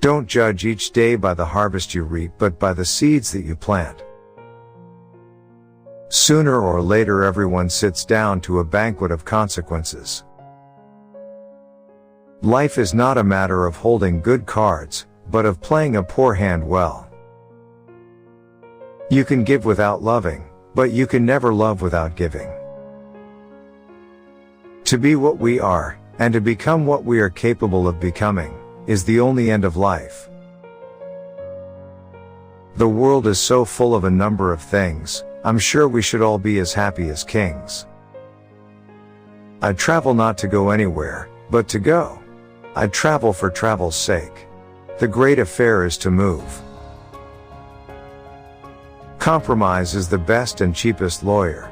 Don't judge each day by the harvest you reap, but by the seeds that you plant. Sooner or later everyone sits down to a banquet of consequences. Life is not a matter of holding good cards, but of playing a poor hand well. You can give without loving, but you can never love without giving. To be what we are, and to become what we are capable of becoming, is the only end of life. The world is so full of a number of things, I'm sure we should all be as happy as kings. I travel not to go anywhere, but to go. I travel for travel's sake. The great affair is to move. Compromise is the best and cheapest lawyer.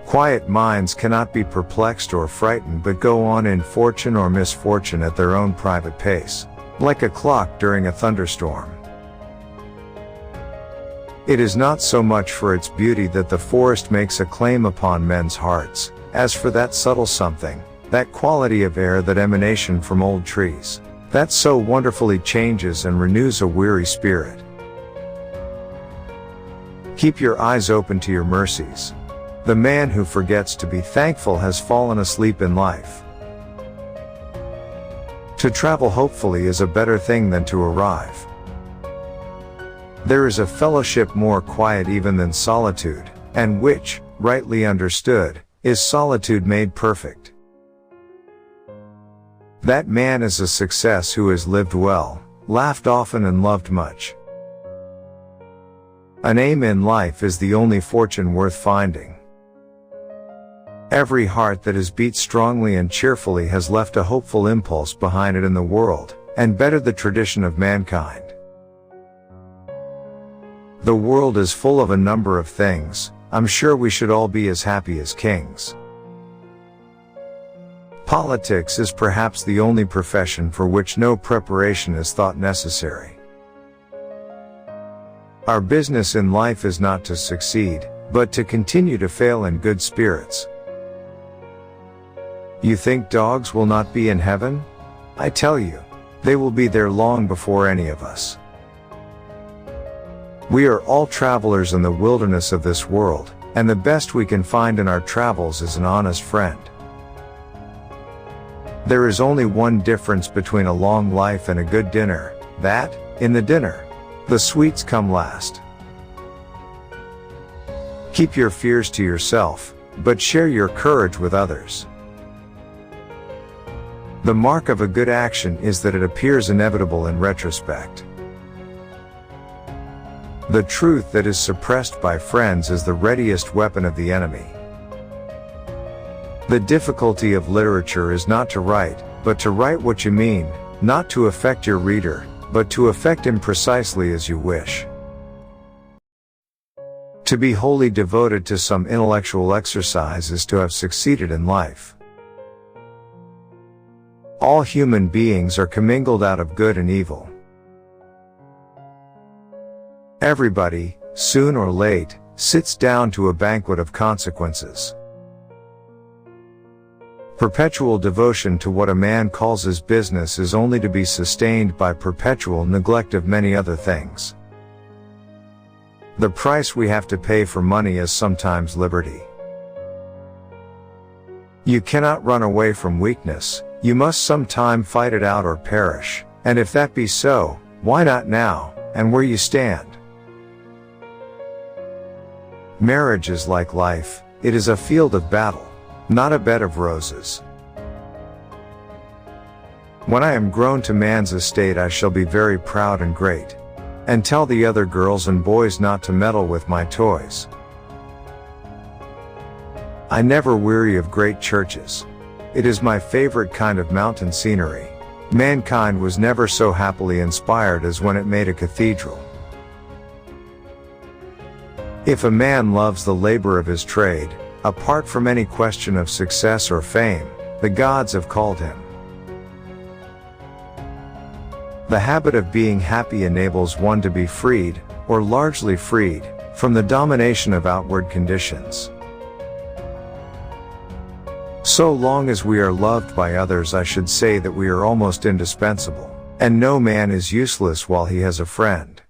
Quiet minds cannot be perplexed or frightened, but go on in fortune or misfortune at their own private pace, like a clock during a thunderstorm. It is not so much for its beauty that the forest makes a claim upon men's hearts, as for that subtle something, that quality of air, that emanation from old trees, that so wonderfully changes and renews a weary spirit. Keep your eyes open to your mercies. The man who forgets to be thankful has fallen asleep in life. To travel hopefully is a better thing than to arrive. There is a fellowship more quiet even than solitude, and which, rightly understood, is solitude made perfect. That man is a success who has lived well, laughed often and loved much. An aim in life is the only fortune worth finding. Every heart that has beat strongly and cheerfully has left a hopeful impulse behind it in the world, and bettered the tradition of mankind. The world is full of a number of things, I'm sure we should all be as happy as kings. Politics is perhaps the only profession for which no preparation is thought necessary. Our business in life is not to succeed, but to continue to fail in good spirits. You think dogs will not be in heaven? I tell you, they will be there long before any of us. We are all travelers in the wilderness of this world, and the best we can find in our travels is an honest friend. There is only one difference between a long life and a good dinner, that, in the dinner, the sweets come last. Keep your fears to yourself, but share your courage with others. The mark of a good action is that it appears inevitable in retrospect. The truth that is suppressed by friends is the readiest weapon of the enemy. The difficulty of literature is not to write, but to write what you mean, not to affect your reader, but to affect him precisely as you wish. To be wholly devoted to some intellectual exercise is to have succeeded in life. All human beings are commingled out of good and evil. Everybody, soon or late, sits down to a banquet of consequences. Perpetual devotion to what a man calls his business is only to be sustained by perpetual neglect of many other things. The price we have to pay for money is sometimes liberty. You cannot run away from weakness, you must sometime fight it out or perish, and if that be so, why not now, and where you stand? Marriage is like life, it is a field of battle, not a bed of roses. When I am grown to man's estate I shall be very proud and great, and tell the other girls and boys not to meddle with my toys. I never weary of great churches. It is my favorite kind of mountain scenery. Mankind was never so happily inspired as when it made a cathedral. If a man loves the labor of his trade, apart from any question of success or fame, the gods have called him. The habit of being happy enables one to be freed, or largely freed, from the domination of outward conditions. So long as we are loved by others, I should say that we are almost indispensable. And no man is useless while he has a friend.